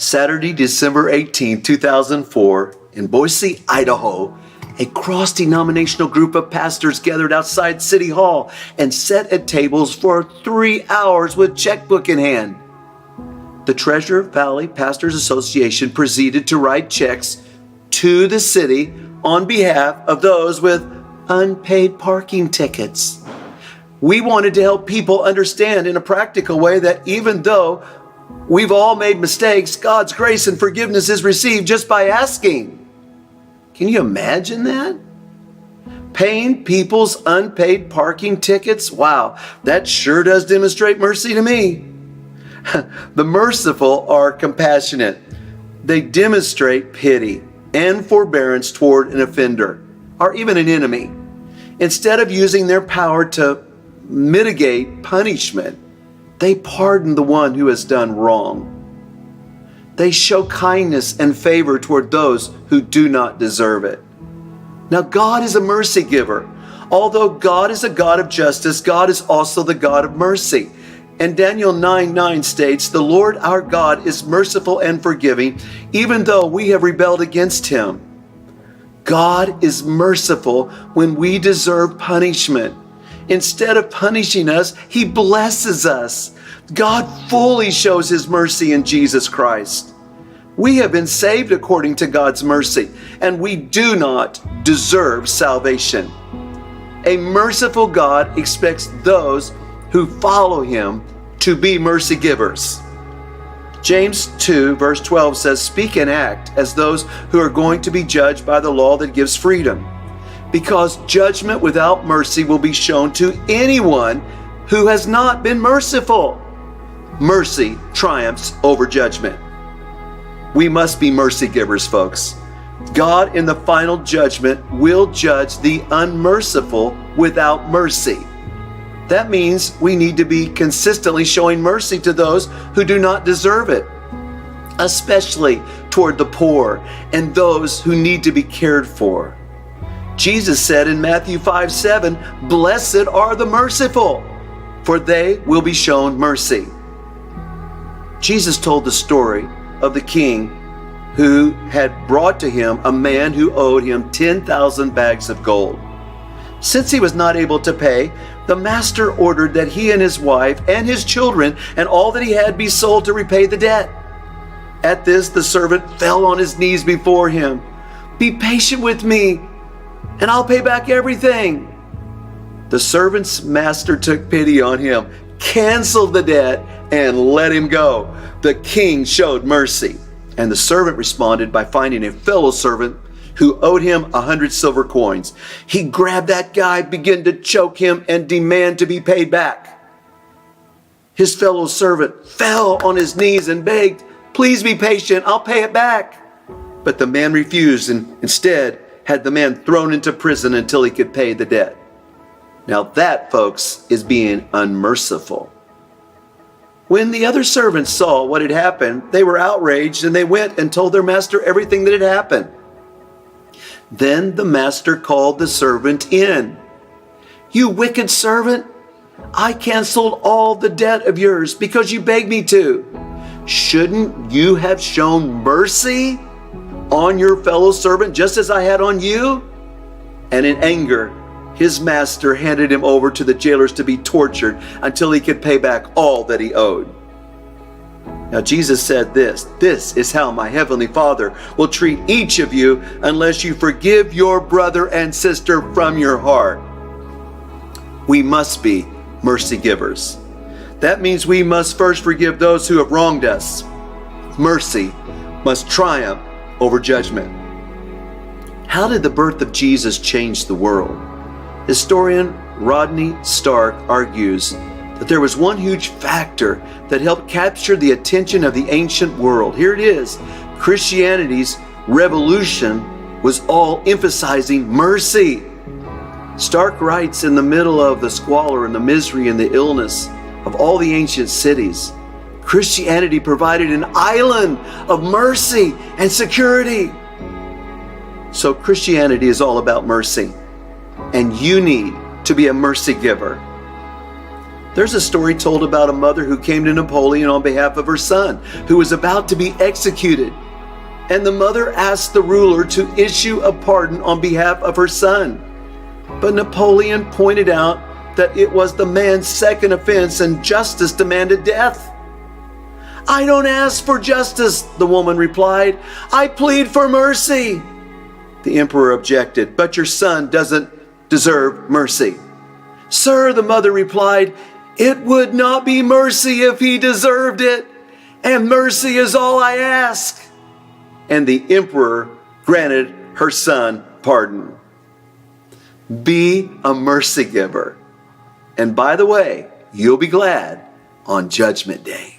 Saturday, December 18, 2004, in Boise, Idaho, a cross-denominational group of pastors gathered outside City Hall and sat at tables for 3 hours with checkbook in hand. The Treasure Valley Pastors Association proceeded to write checks to the city on behalf of those with unpaid parking tickets. We wanted to help people understand in a practical way that even though we've all made mistakes, God's grace and forgiveness is received just by asking. Can you imagine that? Paying people's unpaid parking tickets? Wow, that sure does demonstrate mercy to me. The merciful are compassionate. They demonstrate pity and forbearance toward an offender or even an enemy. Instead of using their power to mitigate punishment, they pardon the one who has done wrong. They show kindness and favor toward those who do not deserve it. Now, God is a mercy giver. Although God is a God of justice, God is also the God of mercy. And Daniel 9:9 states, "The Lord our God is merciful and forgiving, even though we have rebelled against him." God is merciful when we deserve punishment. Instead of punishing us, he blesses us. God fully shows his mercy in Jesus Christ. We have been saved according to God's mercy, and we do not deserve salvation. A merciful God expects those who follow him to be mercy givers. James 2 verse 12 says, "Speak and act as those who are going to be judged by the law that gives freedom, because judgment without mercy will be shown to anyone who has not been merciful." Mercy triumphs over judgment. We must be mercy givers, folks. God in the final judgment will judge the unmerciful without mercy. That means we need to be consistently showing mercy to those who do not deserve it, especially toward the poor and those who need to be cared for. Jesus said in Matthew 5:7, "Blessed are the merciful, for they will be shown mercy." Jesus told the story of the king who had brought to him a man who owed him 10,000 bags of gold. Since he was not able to pay, the master ordered that he and his wife and his children and all that he had be sold to repay the debt. At this, the servant fell on his knees before him. "Be patient with me, and I'll pay back everything." The servant's master took pity on him, canceled the debt, and let him go. The king showed mercy, and the servant responded by finding a fellow servant who owed him 100 silver coins. He grabbed that guy, began to choke him, and demand to be paid back. His fellow servant fell on his knees and begged, "Please be patient, I'll pay it back." But the man refused and instead had the man thrown into prison until he could pay the debt. Now that, folks, is being unmerciful. When the other servants saw what had happened, they were outraged, and they went and told their master everything that had happened. Then the master called the servant in. "You wicked servant, I canceled all the debt of yours because you begged me to. Shouldn't you have shown mercy on your fellow servant just as I had on you?" And in anger, his master handed him over to the jailers to be tortured until he could pay back all that he owed. Now Jesus said this is how my heavenly Father will treat each of you unless you forgive your brother and sister from your heart. We must be mercy givers. That means we must first forgive those who have wronged us. Mercy must triumph over judgment. How did the birth of Jesus change the world? Historian Rodney Stark argues that there was one huge factor that helped capture the attention of the ancient world. Here it is. Christianity's revolution was all emphasizing mercy. Stark writes, in the middle of the squalor and the misery and the illness of all the ancient cities, Christianity provided an island of mercy and security. So Christianity is all about mercy, and you need to be a mercy giver. There's a story told about a mother who came to Napoleon on behalf of her son, who was about to be executed. And the mother asked the ruler to issue a pardon on behalf of her son. But Napoleon pointed out that it was the man's second offense and justice demanded death. "I don't ask for justice," the woman replied. "I plead for mercy." The emperor objected, "But your son doesn't deserve mercy." "Sir," the mother replied, "it would not be mercy if he deserved it, and mercy is all I ask." And the emperor granted her son pardon. Be a mercy giver. And by the way, you'll be glad on Judgment Day.